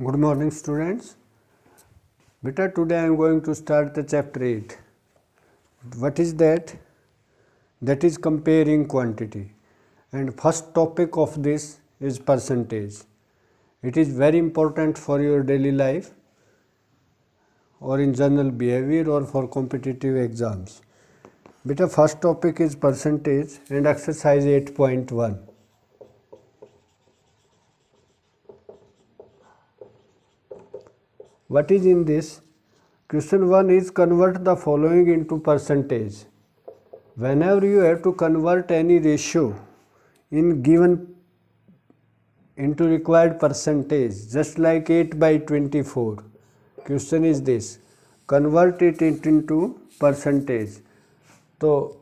Good morning students. Beta, today I am going to start the chapter 8. What is that? That is comparing quantity. And first topic of this is percentage. It is very important for your daily life or in general behavior or for competitive exams. Beta, first topic is percentage and exercise 8.1. What is in this? Question 1 is convert the following into percentage. Whenever you have to convert any ratio in given into required percentage, just like 8 by 24, question is this, convert it into percentage. So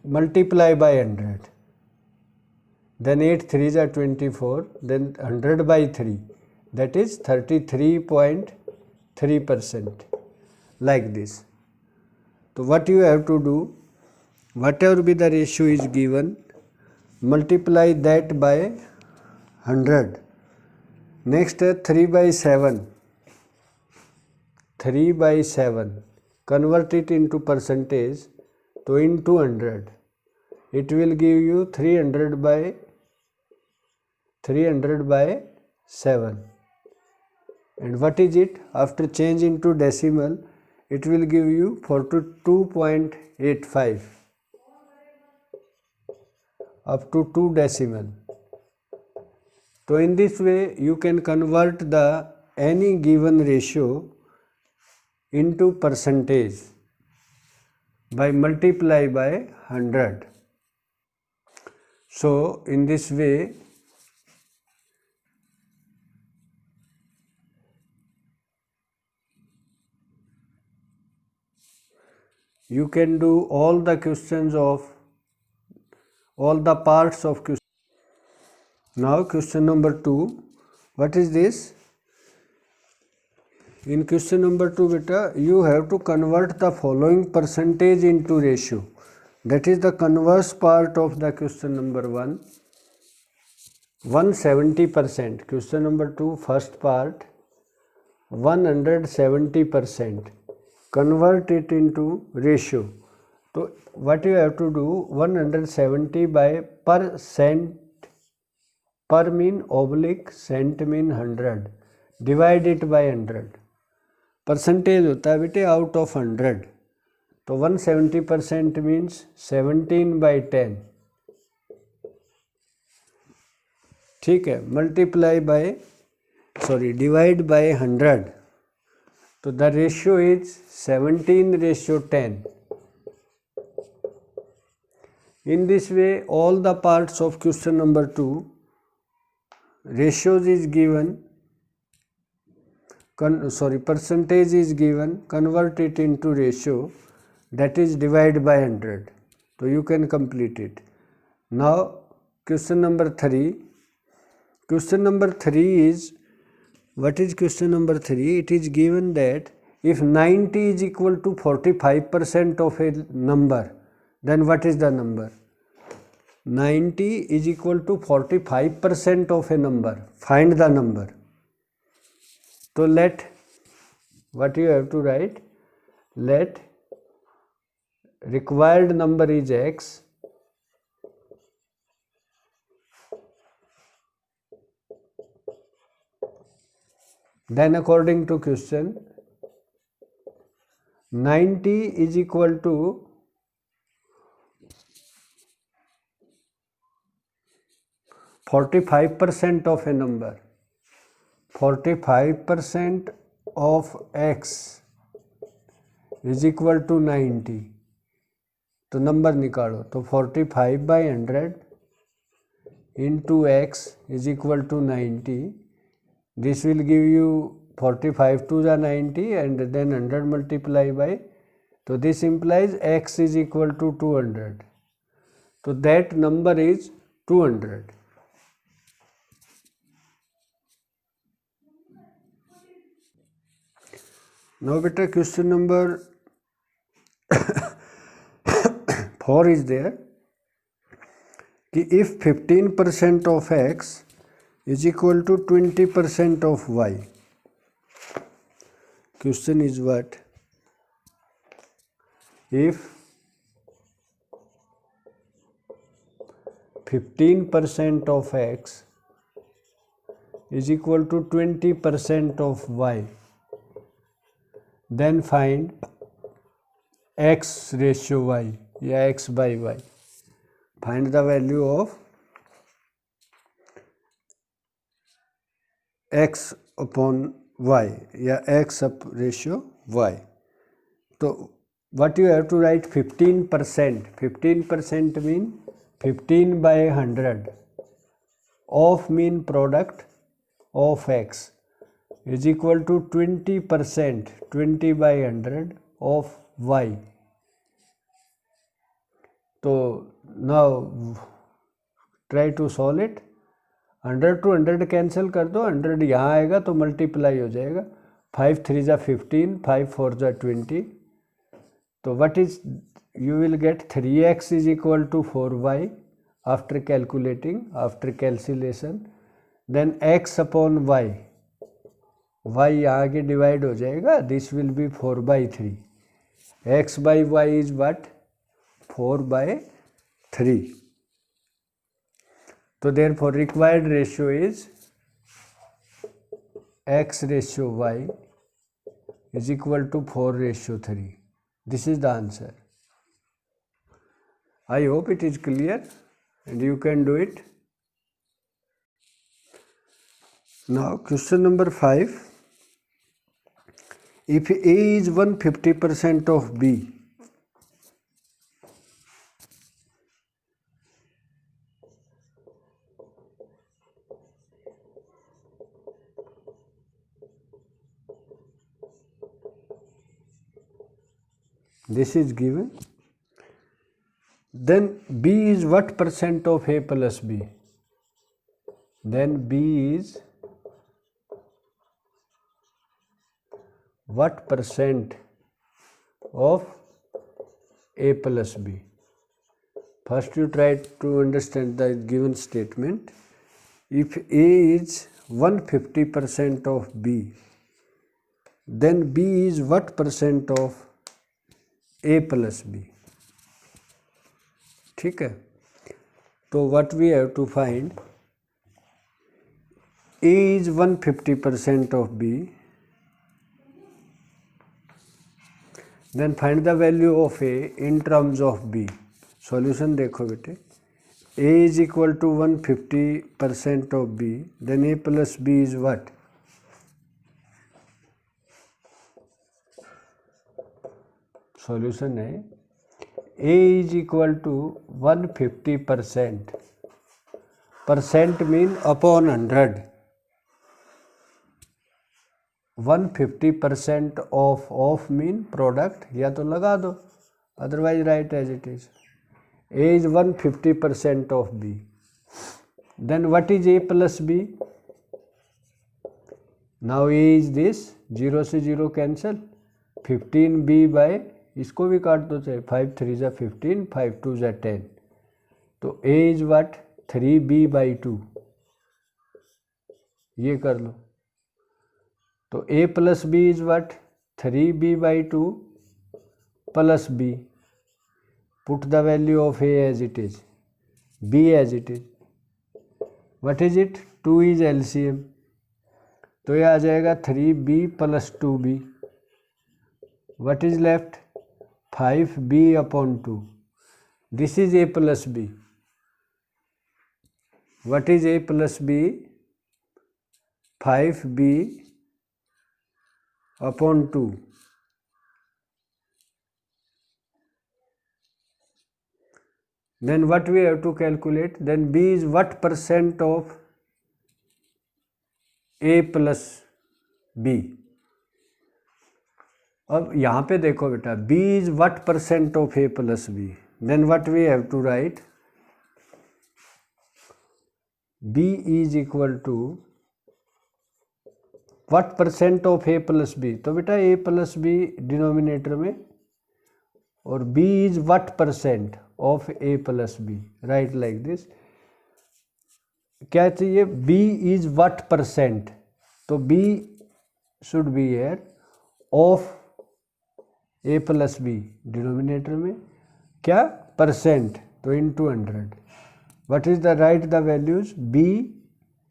multiply by 100, then 8 3s are 24, then 100 by 3, that is 33.3%, like this. So what you have to do, whatever be the ratio is given, multiply that by 100. Next 3 by 7, 3 by 7, convert it into percentage, so into 100. It will give you 300 by 7. And what is it? After change into decimal, it will give you 42.85 up to 2 decimal. So in this way you can convert the any given ratio into percentage by multiply by 100. So in this way you can do all the questions of all the parts of question. Now question number 2, what is this? In question number 2, beta, you have to convert the following percentage into ratio. That is the converse part of the question number 1. 170%. Question number 2, first part, 170%. Convert it into ratio. So what you have to do, 170 by percent, per mean oblique cent mean 100, divide it by 100. Percentage होता है बेटे out of 100, तो 170% means 17/10, ठीक है, multiply by divide by 100, तो the ratio is 17:10. In this way all the parts of question number 2, ratios is given, percentage is given, convert it into ratio, that is divide by 100. So you can complete it. Now question number 3. Question number 3 is, what is question number 3? It is given that if 90 is equal to 45% of a number, then what is the number? 90 is equal to 45% of a number. Find the number. So let, what you have to write, let required number is x, then according to question 90 is equal to 45% of a number. 45% of x is equal to 90. तो number निकालो, तो 45 by 100 into x is equal to 90. This will give you 45 to the 90 and then 100 multiply by, so this implies x is equal to 200. So that number is 200. Now beta, question number 4 is there, कि if 15% of x is equal to 20% of y. Question is what? If 15% of x is equal to 20% of y, then find x ratio y या x by y. Find the value of x upon y या x up ratio y. तो what you have to write 15%. 15% mean 15 by 100 of mean product of x is equal to 20%, 20 by 100 of y. So now try to solve it. 100 to 100 cancel कर दो, 100 यहाँ आएगा तो multiply हो जाएगा. 5 3 जा 15, 5 4 जा 20. तो what is, you will get 3x is equal to 4y after calculating, after cancellation. Then x upon y, y यहाँ आगे डिवाइड हो जाएगा. This will be 4 by 3. x by y is what? 4 by 3. So therefore required ratio is x ratio y is equal to 4 ratio 3. This is the answer. I hope it is clear and you can do it. Now question number 5. If A is 150% of B, this is given, then B is what percent of A plus B? Then B is what percent of A plus B? First you try to understand the given statement. If A is 150% of B, then B is what percent of A plus B? ठीक है. तो what we have to find, A is 150% of B, then find the value of A in terms of B. Solution देखो बेटे. A is equal to 150% of B, then A plus B is what? Solution है A is equal to 150%. Percent mean upon 100. 150% of mean product, या तो लगा दो, otherwise write as it is. A is 150% of B. Then what is A plus B? Now A is this, 0 से 0 cancel. 15B by, इसको भी काट दो चाहे, 5 3 जा 15, 5 2 जा 10. तो A is what? 3B by 2. ये कर लो. तो A plus B is what? 3B by 2 plus B. Put the value of A as it is, B as it is. What is it? 2 is LCM. तो ये आ जाएगा 3B plus 2B. What is left? 5B upon 2. This is A plus B. What is A plus B? 5B upon 2. Then what we have to calculate? Then B is what percent of A plus B? अब यहाँ पे देखो बेटा, B is what percent of A plus B? Then what we have to write? B is equal to what percent of A plus B? तो बेटा A plus B denominator में, और B is what percent of A plus B? Write like this. क्या चाहिए, b is what percent, तो b should be here of a plus B, denominator में क्या percent, तो into 100. What is the write the values, b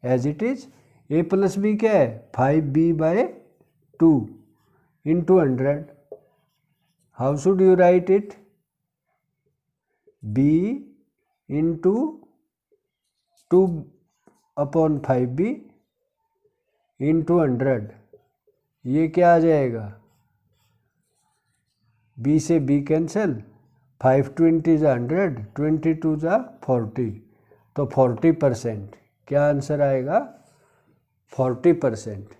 as it is, a plus B क्या है 5b/2 into 100. How should you write it, b into 2/5b into 100. ये क्या आ जाएगा, b से b cancel, 5 20 ज़ा 100, 22 ज़ा 40, तो 40%. क्या आंसर आएगा, 40%.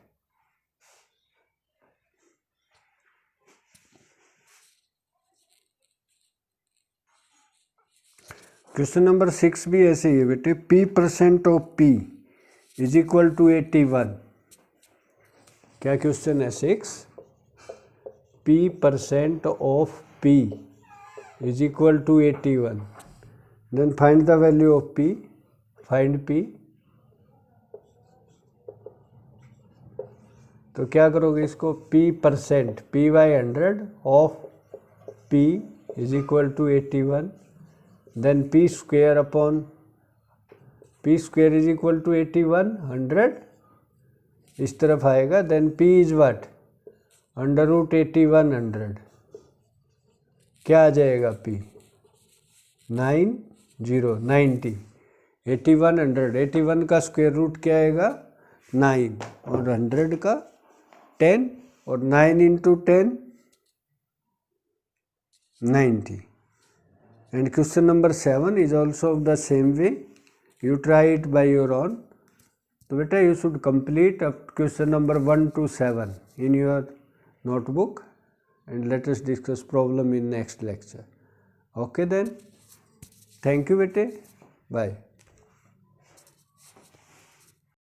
क्वेश्चन नंबर 6 भी ऐसे ही है बेटे, p% of p is equal to 81. क्या क्वेश्चन है 6, p% of p is equal to 81. Then find the value of p, find p. तो क्या करोगे इसको, p%, p/100 of p is equal to 81. Then p square upon p square is equal to 81, 100 इस तरफ आएगा. Then p is what, √81 100. क्या आ जाएगा p, 90. 81 100, 81 का स्क्वायर रूट क्या आएगा 9, और 100 का 10, और 9 into 10 90. And question number 7 is also of the same way. You try it by your own. So beta, you should complete up question number 1 to 7 in your notebook, and let us discuss problem in next lecture. Okay then. Thank you beta. Bye.